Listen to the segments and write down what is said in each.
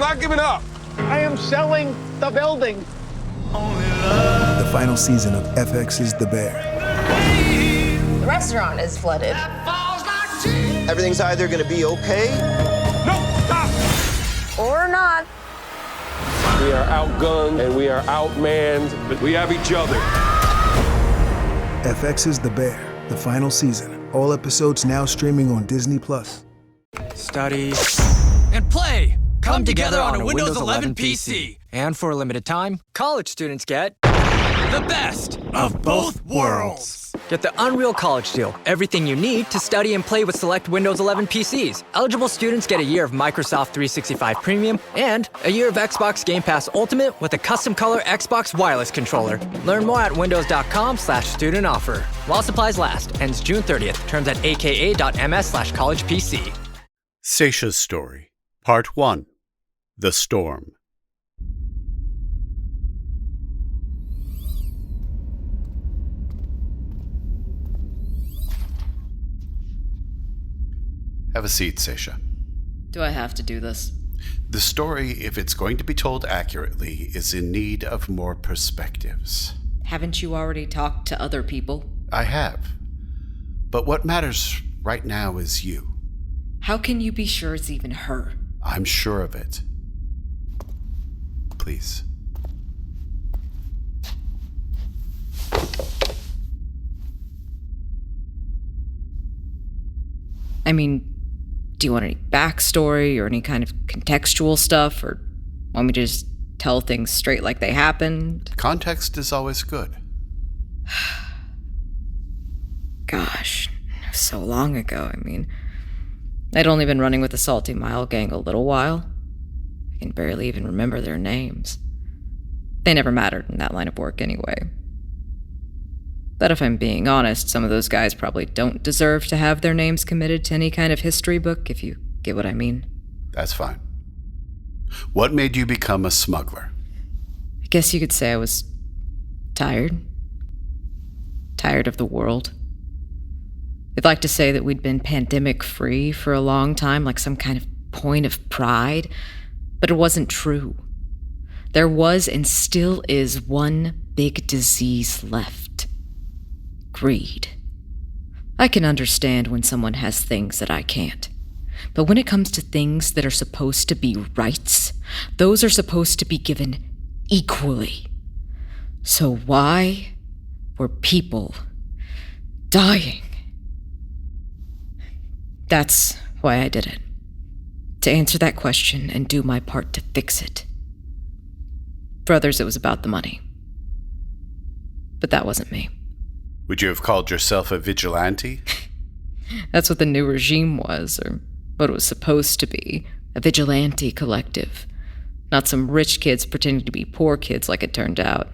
not giving up. I am selling the building. The final season of FX's The Bear. The restaurant is flooded. Everything's either gonna be okay. No, stop! Or not. We are outgunned and we are outmanned, but we have each other. FX's The Bear, the final season. All episodes now streaming on Disney+. Study and play come together on a Windows 11 PC. And for a limited time, college students get the best of both worlds. Get the Unreal College Deal. Everything you need to study and play with select Windows 11 PCs. Eligible students get a year of Microsoft 365 Premium and a year of Xbox Game Pass Ultimate with a custom color Xbox wireless controller. Learn more at windows.com/student offer. While supplies last. Ends June 30th. Terms at aka.ms/collegepc. Saysha's Story, Part 1, The Storm. Have a seat, Saysha. Do I have to do this? The story, if it's going to be told accurately, is in need of more perspectives. Haven't you already talked to other people? I have. But what matters right now is you. How can you be sure it's even her? I'm sure of it. Please. I mean, do you want any backstory or any kind of contextual stuff, or want me to just tell things straight like they happened? Context is always good. Gosh, so long ago. I mean, I'd only been running with the Salty Mile gang a little while. I can barely even remember their names. They never mattered in that line of work anyway. But if I'm being honest, some of those guys probably don't deserve to have their names committed to any kind of history book, if you get what I mean. That's fine. What made you become a smuggler? I guess you could say I was tired. Tired of the world. They'd like to say that we'd been pandemic-free for a long time, like some kind of point of pride, but it wasn't true. There was and still is one big disease left. Greed. I can understand when someone has things that I can't. But when it comes to things that are supposed to be rights, those are supposed to be given equally. So why were people dying? That's why I did it. To answer that question and do my part to fix it. For others, it was about the money. But that wasn't me. Would you have called yourself a vigilante? That's what the new regime was, or what it was supposed to be. A vigilante collective. Not some rich kids pretending to be poor kids like it turned out.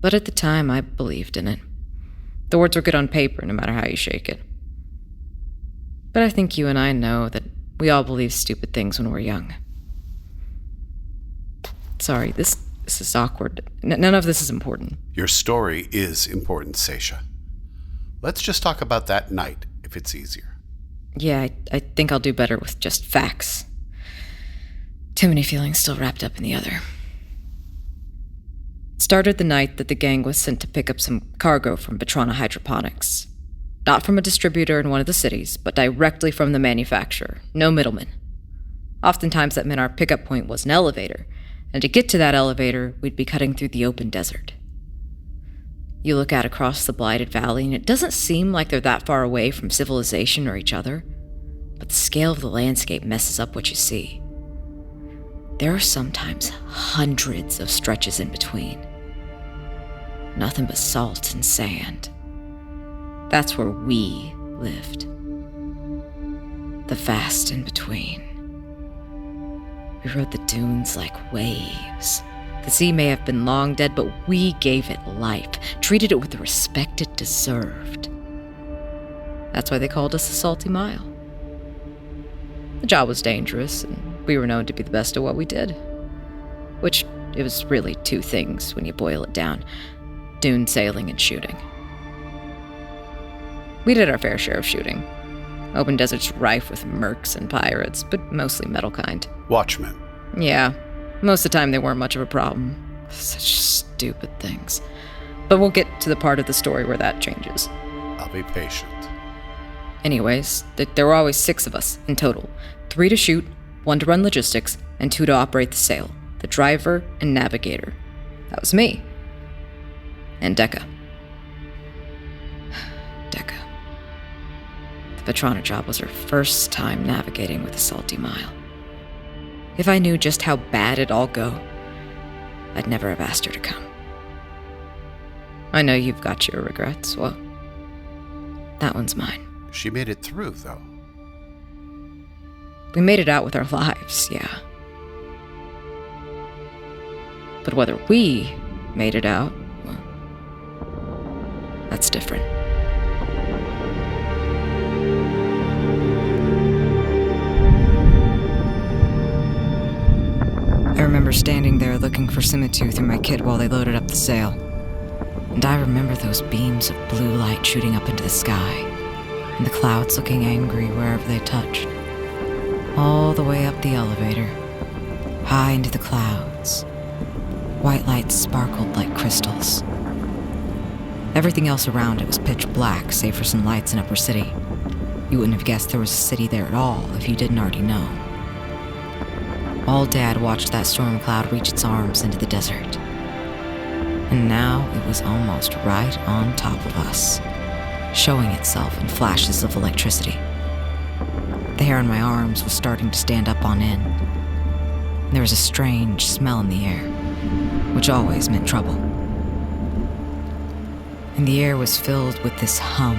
But at the time, I believed in it. The words were good on paper, no matter how you shake it. But I think you and I know that we all believe stupid things when we're young. Sorry, this is awkward. None of this is important. Your story is important, Saysha. Let's just talk about that night, if it's easier. Yeah, I think I'll do better with just facts. Too many feelings still wrapped up in the other. It started the night that the gang was sent to pick up some cargo from Betrana Hydroponics. Not from a distributor in one of the cities, but directly from the manufacturer. No middleman. Oftentimes that meant our pickup point was an elevator, and to get to that elevator, we'd be cutting through the open desert. You look out across the blighted valley, and it doesn't seem like they're that far away from civilization or each other, but the scale of the landscape messes up what you see. There are sometimes hundreds of stretches in between. Nothing but salt and sand. That's where we lived. The vast in between. We rode the dunes like waves. The sea may have been long dead, but we gave it life, treated it with the respect it deserved. That's why they called us the Salty Mile. The job was dangerous, and we were known to be the best at what we did. Which, it was really two things when you boil it down. Dune sailing and shooting. We did our fair share of shooting. Open desert's rife with mercs and pirates, but mostly metal kind. Watchmen. Yeah, most of the time they weren't much of a problem. Such stupid things. But we'll get to the part of the story where that changes. I'll be patient. Anyways, there were always 6 of us in total. 3 to shoot, 1 to run logistics, and 2 to operate the sail. The driver and navigator. That was me. And Dekka. Dekka. The Petrana job was her first time navigating with a salty mile. If I knew just how bad it'd all go, I'd never have asked her to come. I know you've got your regrets. Well, that one's mine. She made it through, though. We made it out with our lives, yeah. But whether we made it out, well, that's different. I remember standing there looking for Simitu through my kit while they loaded up the sail. And I remember those beams of blue light shooting up into the sky, and the clouds looking angry wherever they touched. All the way up the elevator, high into the clouds. White lights sparkled like crystals. Everything else around it was pitch black, save for some lights in Upper City. You wouldn't have guessed there was a city there at all if you didn't already know. All day I'd watched that storm cloud reach its arms into the desert. And now it was almost right on top of us, showing itself in flashes of electricity. The hair on my arms was starting to stand up on end. There was a strange smell in the air, which always meant trouble. And the air was filled with this hum,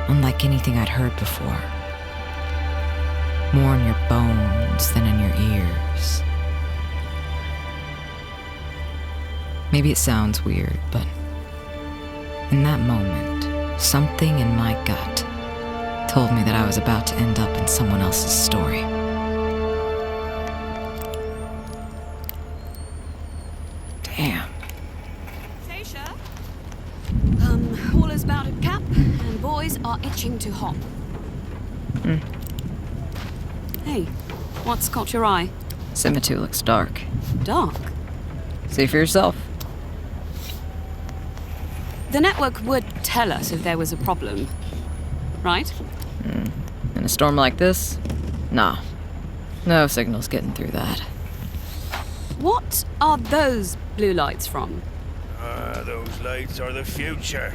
unlike anything I'd heard before. More in your bones than in your ears. Maybe it sounds weird, but in that moment, something in my gut told me that I was about to end up in someone else's story. Damn. Saysha? All is about at cap, and boys are itching to hop. Hey, what's caught your eye? Simitu looks dark. Dark? See for yourself. The network would tell us if there was a problem, right? In a storm like this? Nah. No signals getting through that. What are those blue lights from? Those lights are the future.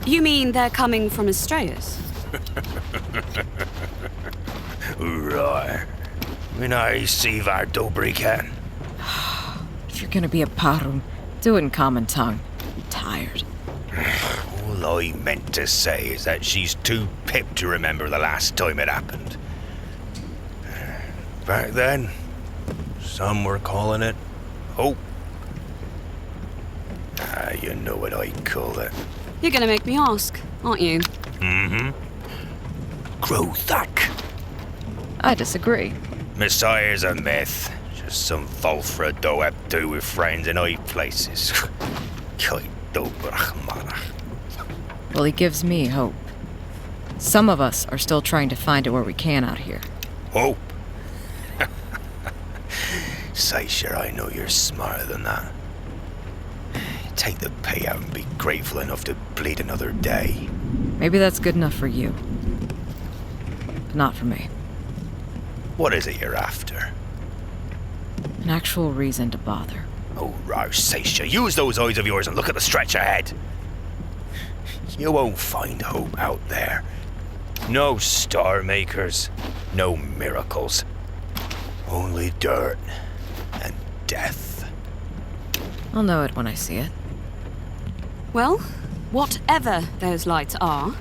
You mean they're coming from Astraeus? Right. When I see our Dobrikhan. If you're gonna be a parum, do it in common tongue. I'm tired. All I meant to say is that she's too pip to remember the last time it happened. Back then, some were calling it hope. You know what I call it. You're gonna make me ask, aren't you? Mm-hmm. Growthak. I disagree. Messiah's a myth. Just some Volfra do have to do with friends in high places. Well, he gives me hope. Some of us are still trying to find it where we can out here. Hope? Saysha, I know you're smarter than that. Take the payout and be grateful enough to bleed another day. Maybe that's good enough for you. But not for me. What is it you're after? An actual reason to bother. Oh, right, Saysha, use those eyes of yours and look at the stretch ahead. You won't find hope out there. No star makers, no miracles. Only dirt and death. I'll know it when I see it. Well, whatever those lights are,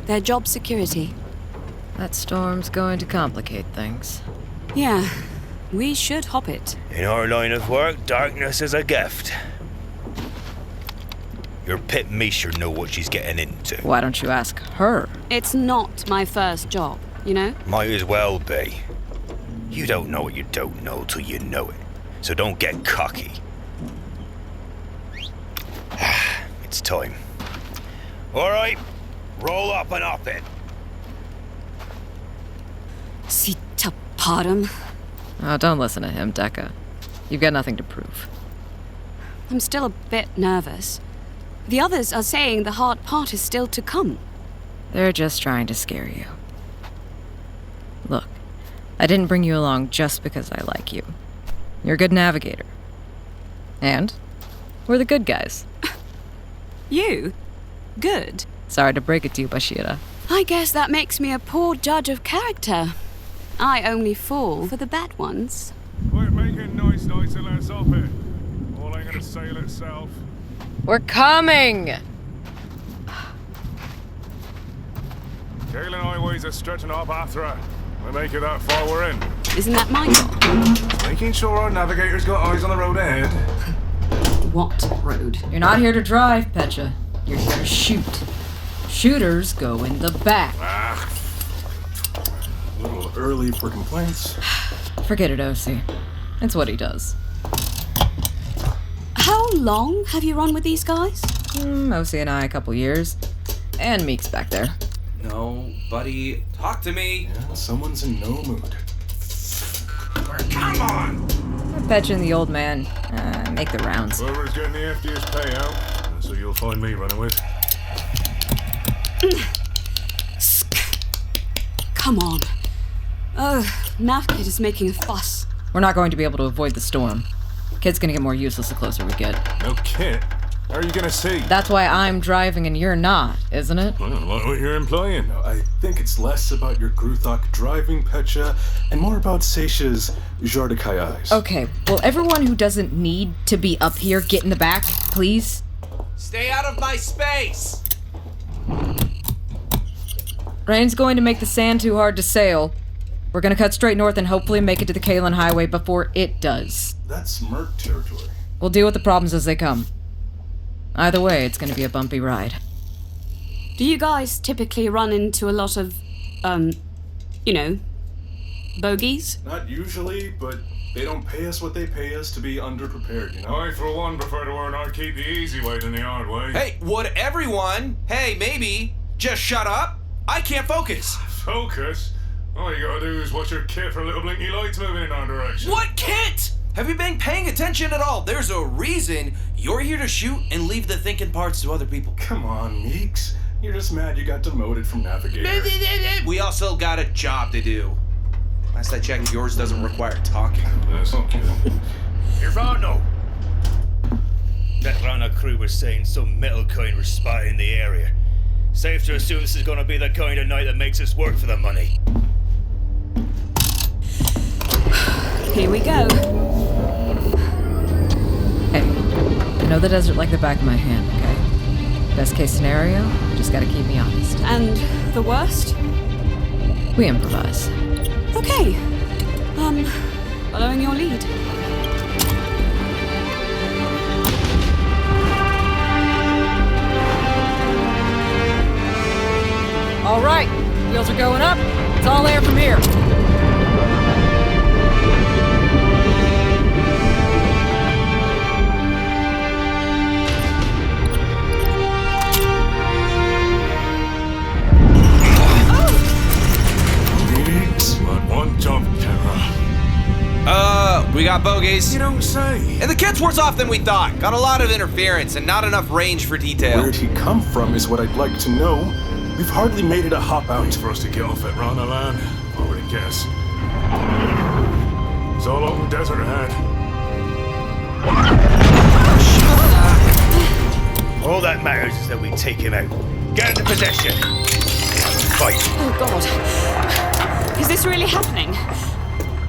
they're job security. That storm's going to complicate things. Yeah, we should hop it. In our line of work, darkness is a gift. Your Pit Misha know what she's getting into. Why don't you ask her? It's not my first job, you know? Might as well be. You don't know what you don't know till you know it. So don't get cocky. It's time. All right, Roll up and up it. Sitapadum. Oh, don't listen to him, Dekka. You've got nothing to prove. I'm still a bit nervous. The others are saying the hard part is still to come. They're just trying to scare you. Look, I didn't bring you along just because I like you. You're a good navigator. And we're the good guys. You? Good? Sorry to break it to you, Bashira. I guess that makes me a poor judge of character. I only fall for the bad ones. Quit making noise and let's off it. All ain't gonna sail itself. We're coming! Galen highways are stretching up after her. We make it that far, we're in. Isn't that my job? Making sure our navigator's got eyes on the road ahead. What road? You're not here to drive, Petcha. You're here to shoot. Shooters go in the back. A little early for complaints. Forget it, OC. It's what he does. How long have you run with these guys? OC and I a couple years. And Miiks back there. No, buddy. Talk to me. Yeah, someone's in no mood. Come on! Petcha and the old man make the rounds. Whoever's getting the heftiest payout, so you'll find me running with. Come on. Navkid is making a fuss. We're not going to be able to avoid the storm. Kid's gonna get more useless the closer we get. No kid? How are you gonna see? That's why I'm driving and you're not, isn't it? I don't like what you're implying. No, I think it's less about your Gruthok driving, Petcha, and more about Saysha's Jardikai eyes. Okay, will everyone who doesn't need to be up here get in the back, please? Stay out of my space! Rain's going to make the sand too hard to sail. We're gonna cut straight north and hopefully make it to the Kalen Highway before it does. That's Merc territory. We'll deal with the problems as they come. Either way, it's gonna be a bumpy ride. Do you guys typically run into a lot of, bogeys? Not usually, but they don't pay us what they pay us to be underprepared, you know? I, for one, prefer to earn our keep the easy way than the hard way. Hey, would everyone, maybe, just shut up? I can't focus. Focus? All you gotta do is watch your kit for little blinky lights moving in our direction. What kit? Have you been paying attention at all? There's a reason you're here to shoot and leave the thinking parts to other people. Come on, Miiks. You're just mad you got demoted from navigator. We also got a job to do. Last I checked, yours doesn't require talking. That's okay. Irvano! That Rana crew was saying some metal kind were spotted in the area. Safe to assume this is gonna be the kind of night that makes us work for the money. Here we go. Hey, I know the desert like the back of my hand, okay? Best case scenario, just gotta keep me honest. And the worst? We improvise. Okay. Following your lead. All right, wheels are going up. It's all air from here. One jump, We got bogeys. You don't say. And the kit's worse off than we thought. Got a lot of interference and not enough range for detail. Where'd he come from is what I'd like to know. We've hardly made it a hop out. It's for us to get off at Rana land. I would guess. It's all open desert ahead. All that matters is that we take him out. Get into possession. Fight. Oh, God. Is this really happening?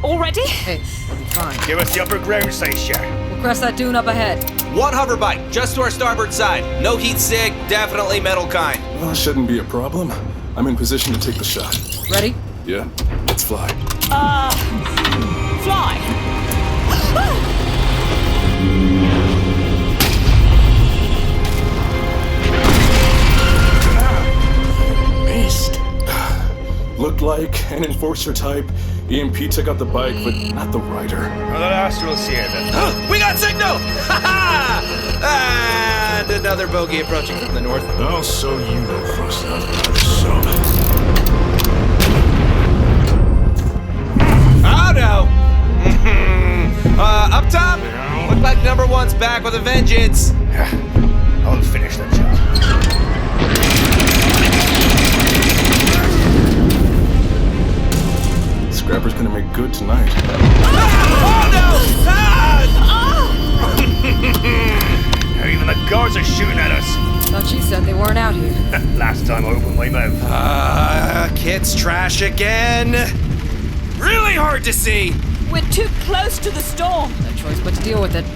Already? Hey, we'll be fine. Give us the upper ground, Saysha. We'll crest that dune up ahead. One hover bike, just to our starboard side. No heat sig, definitely metal kind. Well, shouldn't be a problem. I'm in position to take the shot. Ready? Yeah, let's fly. Fly. Missed. Looked like an enforcer type. EMP took out the bike, but not the rider. Well, the last we'll see then. We got signal! And another bogey approaching from the north. Oh, so you know first son. Oh no! Up top, look like number one's back with a vengeance. I'll finish the job. Scrapper's gonna make good tonight. Oh no! Even the guards are shooting at us. Thought you said they weren't out here. Last time I opened my mouth. Kit's trash again. Really hard to see. We're too close to the storm. No choice but to deal with it.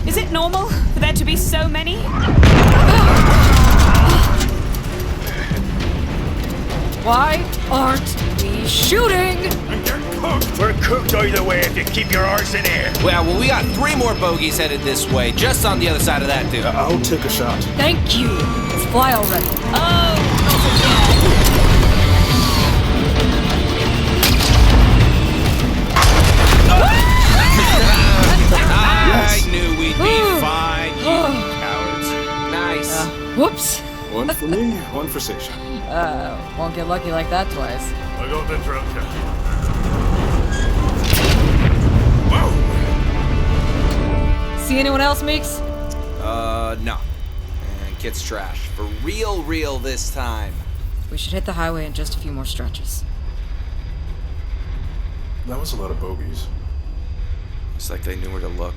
Is it normal for there to be so many? Why aren't we shooting? We're cooked either way if you keep your arse in here. Well, we got 3 more bogeys headed this way, just on the other side of that dude. I'll take a shot. Thank you. Let's fly already. Oh, not again. I knew we'd be fine, you cowards. Nice. Whoops. One for me, one for Saysha. Won't get lucky like that twice. I got the drunker. See anyone else, Miiks? No. And Kit's trash. For real this time. We should hit the highway in just a few more stretches. That was a lot of bogeys. It's like they knew where to look.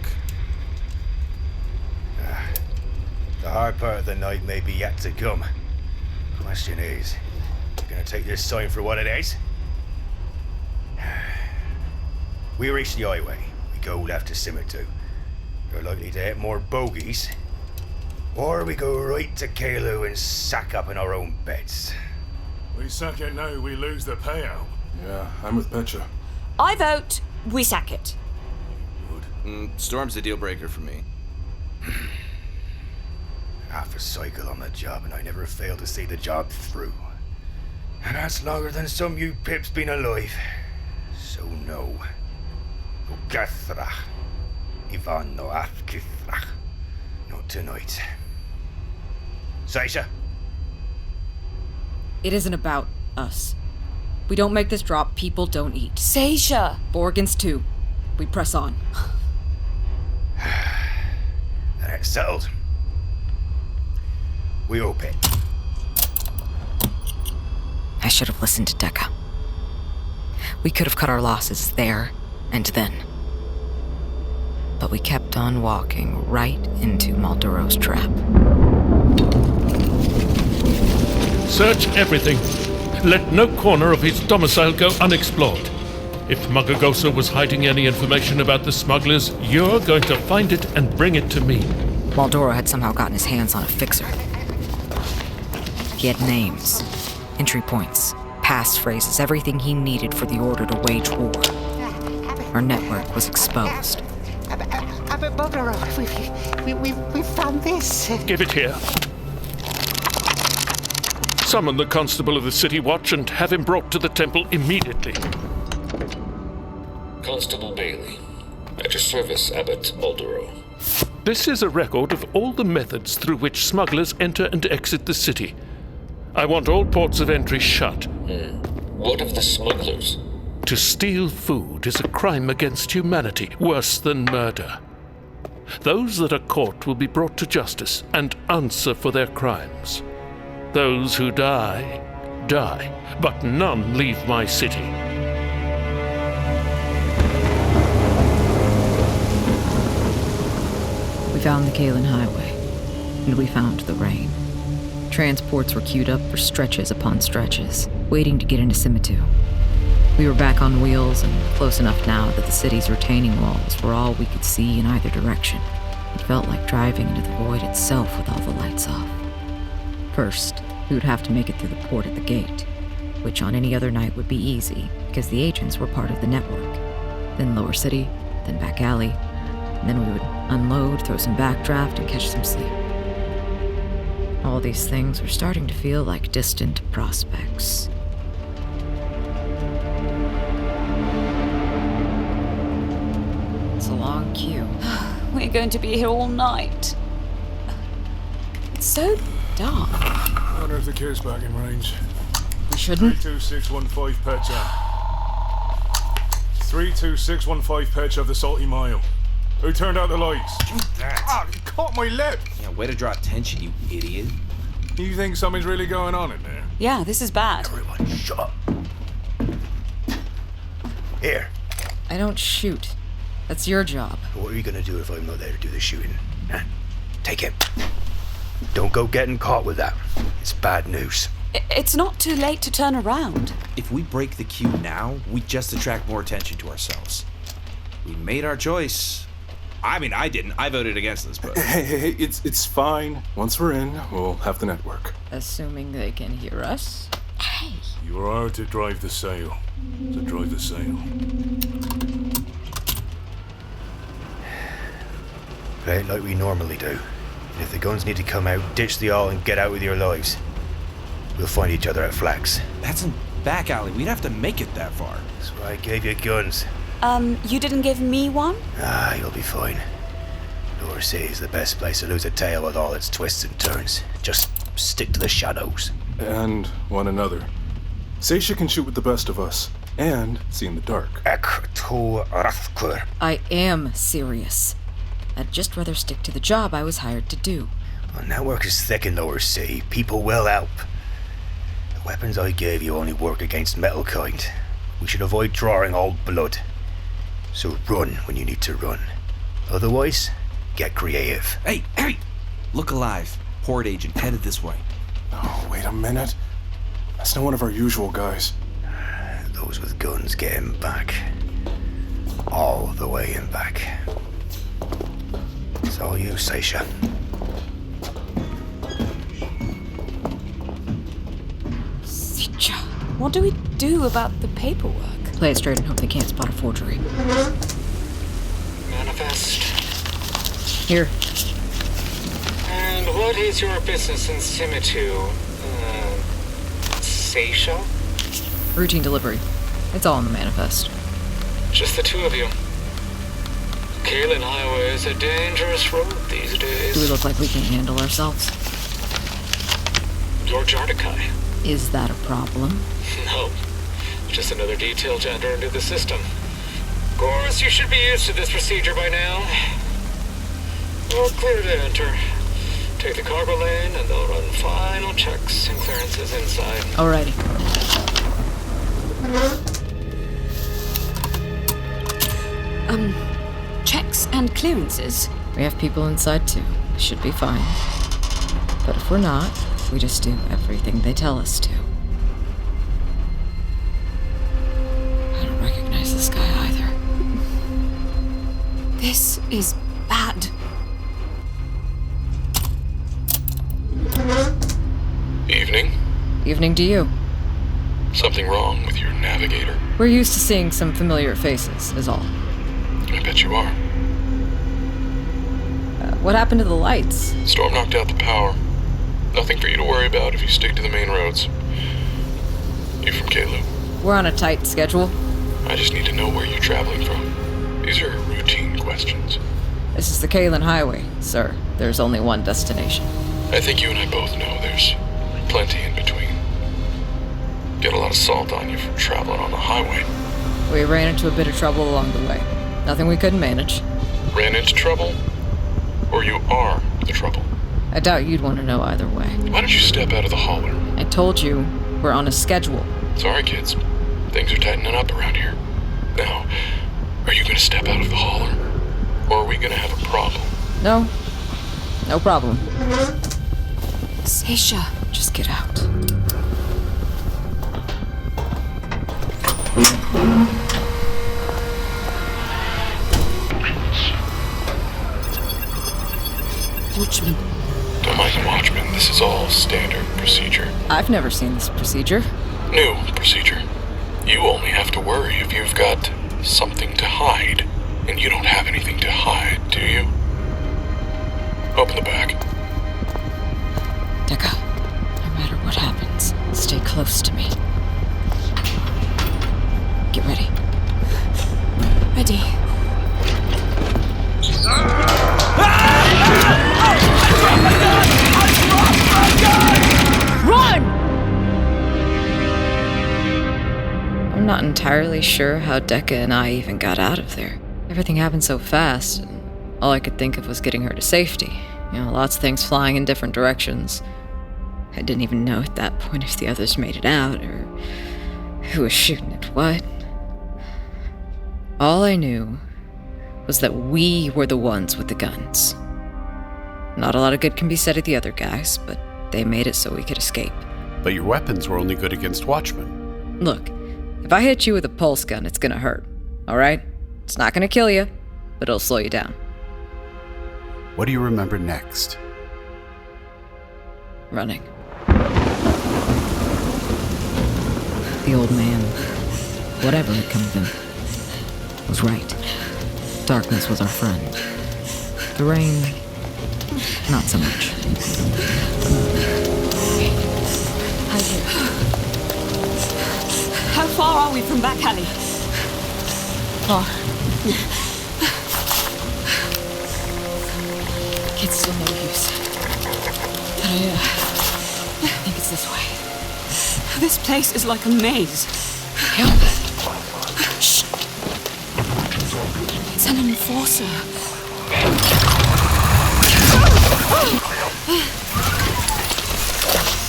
The hard part of the night may be yet to come. Question is, you gonna take this sign for what it is? We reach the highway. We go left to Simitu. We're likely to hit more bogeys. Or we go right to Kalu and sack up in our own beds. We sack it now, we lose the payout. Yeah, I'm with Petcha. I vote we sack it. Storm's a deal breaker for me. Half a cycle on the job, and I never fail to see the job through. And that's longer than some you pips been alive. So no. Ugathrach. Ivan no Athkithrach. Not tonight. Saysha? It isn't about us. We don't make this drop, people don't eat. Saysha! 4 against 2. We press on. That's settled. We open. I should have listened to Dekka. We could have cut our losses there and then. But we kept on walking right into Maldoro's trap. Search everything. Let no corner of his domicile go unexplored. If Magagosa was hiding any information about the smugglers, you're going to find it and bring it to me. Maldoro had somehow gotten his hands on a fixer. He had names, entry points, passphrases, everything he needed for the order to wage war. Our network was exposed. We found this. Give it here. Summon the constable of the City Watch and have him brought to the temple immediately. Constable Bailey. At your service, Abbot Maldoro. This is a record of all the methods through which smugglers enter and exit the city. I want all ports of entry shut. What of the smugglers? To steal food is a crime against humanity, worse than murder. Those that are caught will be brought to justice and answer for their crimes. Those who die, die, but none leave my city. We found the Kalen Highway, and we found the rain. Transports were queued up for stretches upon stretches, waiting to get into Simitu. We were back on wheels and close enough now that the city's retaining walls were all we could see in either direction. It felt like driving into the void itself with all the lights off. First, we would have to make it through the port at the gate, which on any other night would be easy because the agents were part of the network. Then Lower City, then back alley, and then we would unload, throw some backdraft, and catch some sleep. All these things are starting to feel like distant prospects. It's a long queue. We're going to be here all night. It's so dark. I wonder if the queue's back in range. We shouldn't. 32615 Petcha. 32615 Petcha of the Salty Mile. Who turned out the lights? Ah, you caught my lip! Yeah, way to draw attention, you idiot. You think something's really going on in there? Yeah, this is bad. Everyone, shut up. Here. I don't shoot. That's your job. What are you gonna do if I'm not there to do the shooting? Huh? Take it. Don't go getting caught with that. It's bad news. It's not too late to turn around. If we break the queue now, we just attract more attention to ourselves. We made our choice. I mean, I didn't. I voted against this, but... Hey, it's fine. Once we're in, we'll have the network. Assuming they can hear us. Hey! You are to drive the sail. To drive the sail. Play it like we normally do. And if the guns need to come out, ditch the all and get out with your lives. We'll find each other at Flax. That's in back alley. We'd have to make it that far. That's why I gave you guns. You didn't give me one? Ah, you'll be fine. North Sea is the best place to lose a tail with all its twists and turns. Just stick to the shadows. And one another. Saysha can shoot with the best of us. And see in the dark. I am serious. I'd just rather stick to the job I was hired to do. Well, network is thick in Lower Sea. People will help. The weapons I gave you only work against metal kind. We should avoid drawing old blood. So run when you need to run. Otherwise, get creative. Hey! Look alive. Port agent headed this way. Oh, wait a minute. That's not one of our usual guys. Those with guns get him back. All the way and back. It's all you, Saysha. What do we do about the paperwork? Play it straight and hope they can't spot a forgery. Manifest. Here. And what is your business in Simitu? Saysha? Routine delivery. It's all in the manifest. Just the two of you. Calvey Highway is a dangerous road these days. Do we look like we can handle ourselves? You're Jardakai. Is that a problem? No. Just another detail to enter into the system. Of course, you should be used to this procedure by now. All clear to enter. Take the cargo lane and they'll run final checks and clearances inside. Alrighty. Checks and clearances? We have people inside too. Should be fine. But if we're not, we just do everything they tell us to. I don't recognize this guy either. This is bad. Evening. Evening to you. Something wrong with your navigator? We're used to seeing some familiar faces, is all. I bet you are. What happened to the lights? Storm knocked out the power. Nothing for you to worry about if you stick to the main roads. You from Kalu? We're on a tight schedule. I just need to know where you're traveling from. These are routine questions. This is the Calvey Highway, sir. There's only one destination. I think you and I both know there's plenty in between. Get a lot of salt on you for traveling on the highway. We ran into a bit of trouble along the way. Nothing we couldn't manage. Ran into trouble? Or you are the trouble? I doubt you'd want to know either way. Why don't you step out of the holler? I told you, we're on a schedule. Sorry, kids. Things are tightening up around here. Now, are you gonna step out of the holler? Or are we gonna have a problem? No. No problem. Saysha. Just get out. Watchman. Don't mind the watchman. This is all standard procedure. I've never seen this procedure. New procedure. You only have to worry if you've got something to hide. And you don't have anything to hide, do you? Open the back. Dekka, no matter what happens, stay close to me. Get ready. Ready. Run! I'm not entirely sure how Dekka and I even got out of there. Everything happened so fast, and all I could think of was getting her to safety. Lots of things flying in different directions. I didn't even know at that point if the others made it out, or who was shooting at what. All I knew was that we were the ones with the guns. Not a lot of good can be said of the other guys, but they made it so we could escape. But your weapons were only good against watchmen. Look, if I hit you with a pulse gun, it's gonna hurt, alright? It's not gonna kill you, but it'll slow you down. What do you remember next? Running. The old man, whatever had come of him, was right. Darkness was our friend. The rain, not so much. How far are we from back alley? Far. It's still no use. But I think it's this way. This place is like a maze. Yep. Shh. It's an enforcer.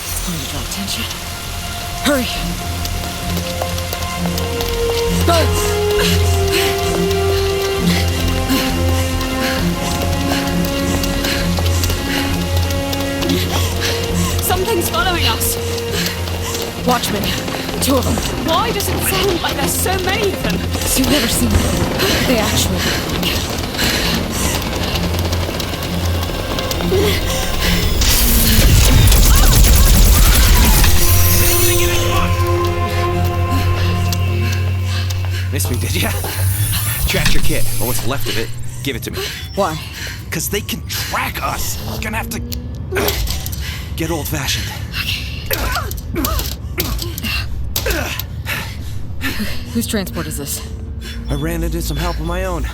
It's going to draw attention. Hurry! Go! Something's following us. Watchmen. 2 of them. Why does it sound like there's so many of them? You've never seen them. They actually Missed me, did ya? Trash your kit, or what's left of it. Give it to me. Why? Because they can track us. We're gonna have to get old-fashioned. Whose transport is this? I ran into some help of my own.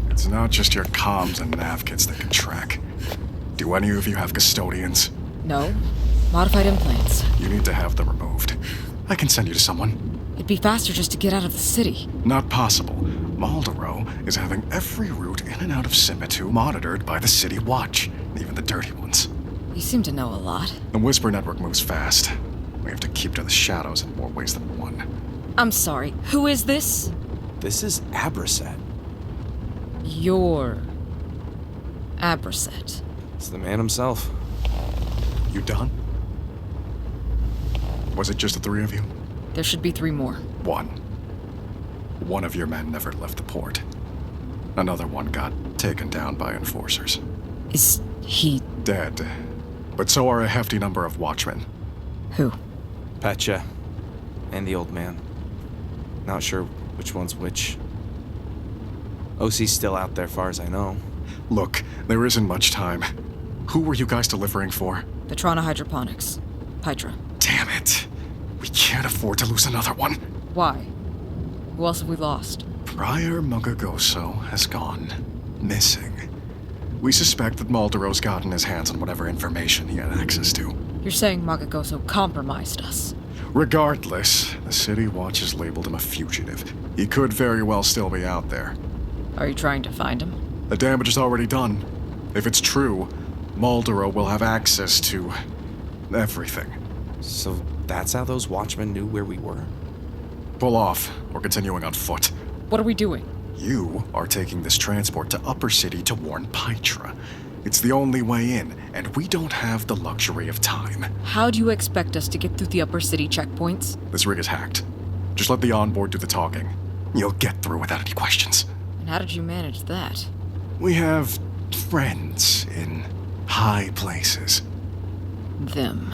It's not just your comms and nav kits that can track. Do any of you have custodians? No. Modified implants. You need to have them removed. I can send you to someone. It'd be faster just to get out of the city. Not possible. Maldoro is having every route in and out of Simitu monitored by the City Watch, even the dirty ones. You seem to know a lot. The Whisper Network moves fast. We have to keep to the shadows in more ways than one. I'm sorry, who is this? This is Abraset. You're... Abraset. It's the man himself. You done? Was it just the 3 of you? There should be 3 more. 1. One of your men never left the port. Another one got taken down by enforcers. Is he... dead. But so are a hefty number of watchmen. Who? Petcha. And the old man. Not sure which one's which. OC's still out there, far as I know. Look, there isn't much time. Who were you guys delivering for? Petcha Hydroponics. Petcha. Damn it. We can't afford to lose another one. Why? Who else have we lost? Prior Mugagoso has gone missing. We suspect that Maldoro's gotten his hands on whatever information he had access to. You're saying Mugagoso compromised us? Regardless, the City Watch has labeled him a fugitive. He could very well still be out there. Are you trying to find him? The damage is already done. If it's true, Maldoro will have access to everything. So that's how those watchmen knew where we were? Pull off. We're continuing on foot. What are we doing? You are taking this transport to Upper City to warn Petcha. It's the only way in, and we don't have the luxury of time. How do you expect us to get through the Upper City checkpoints? This rig is hacked. Just let the onboard do the talking. You'll get through without any questions. And how did you manage that? We have friends in high places. Them.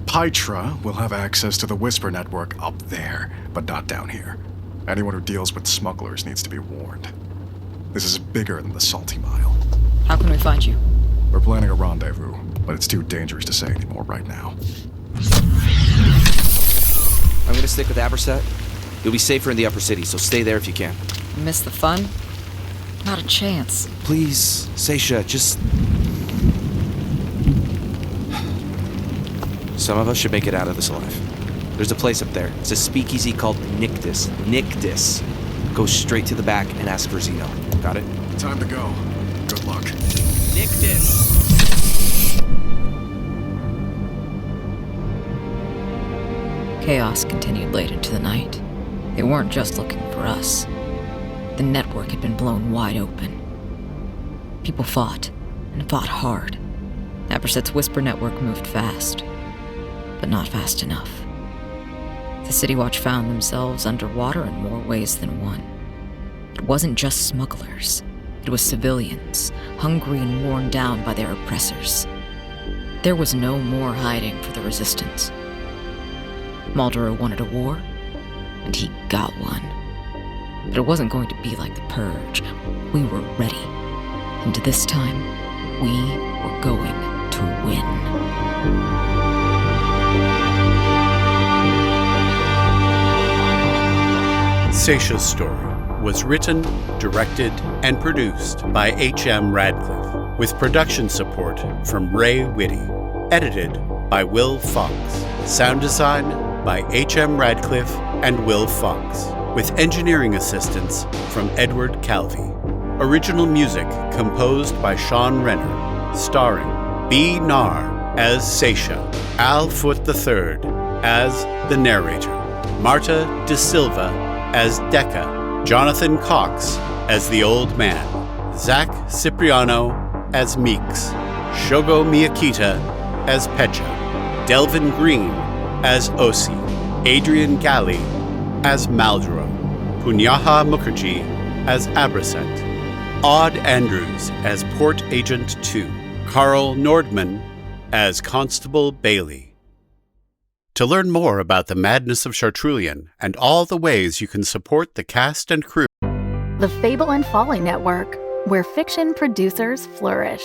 Petcha will have access to the Whisper Network up there, but not down here. Anyone who deals with smugglers needs to be warned. This is bigger than the Salty Mile. How can we find you? We're planning a rendezvous. but it's too dangerous to say anymore right now. I'm gonna stick with Aberset. You'll be safer in the upper city, so stay there if you can. Miss the fun? Not a chance. Please, Saysha, just... Some of us should make it out of this alive. There's a place up there. It's a speakeasy called Nictus. Nictus. Go straight to the back and ask for Zeno. Got it? Time to go. Good luck. Nictus! Chaos continued late into the night. They weren't just looking for us. The network had been blown wide open. People fought, and fought hard. Aberset's Whisper network moved fast, but not fast enough. The City Watch found themselves underwater in more ways than one. It wasn't just smugglers. It was civilians, hungry and worn down by their oppressors. There was no more hiding for the Resistance. Maldoro wanted a war, and he got one. But it wasn't going to be like the Purge. We were ready. And this time, we were going to win. Saysha's story was written, directed, and produced by H.M. Radcliff, with production support from Rae Witte. Edited by Will Fox. Sound design by H.M. Radcliff and Will Fox, with engineering assistance from Edward Calvey. Original music composed by Sean Renner, starring B.Narr as Saysha, Foote III as the narrator, Marta de Silva as Dekka, Jonathan Cox as the old man, Zach Cipriano as Miiks, Shogo Miyakita as Petcha, Delvin Green as Osi, Adrian Galley as Maldoro, Punyaha Mukherjee as Aberset, Odd Andrews as Port Agent 2, Carl Nordman as Constable Bailey. To learn more about the madness of Chartrulean and all the ways you can support the cast and crew, The Fable and Folly Network, where fiction producers flourish.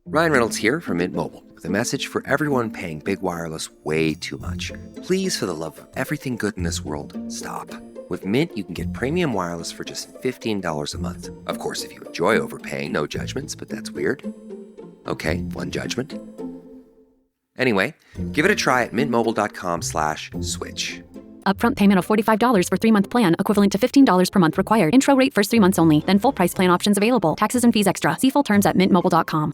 Ryan Reynolds here from Mint Mobile, with a message for everyone paying big wireless way too much. Please, for the love of everything good in this world, stop. With Mint, you can get premium wireless for just $15 a month. Of course, if you enjoy overpaying, no judgments, but that's weird. Okay, one judgment. Anyway, give it a try at mintmobile.com/switch. Upfront payment of $45 for 3-month plan, equivalent to $15 per month required. Intro rate first 3 months only, then full price plan options available. Taxes and fees extra. See full terms at mintmobile.com.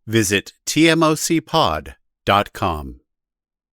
visit tmocpod.com.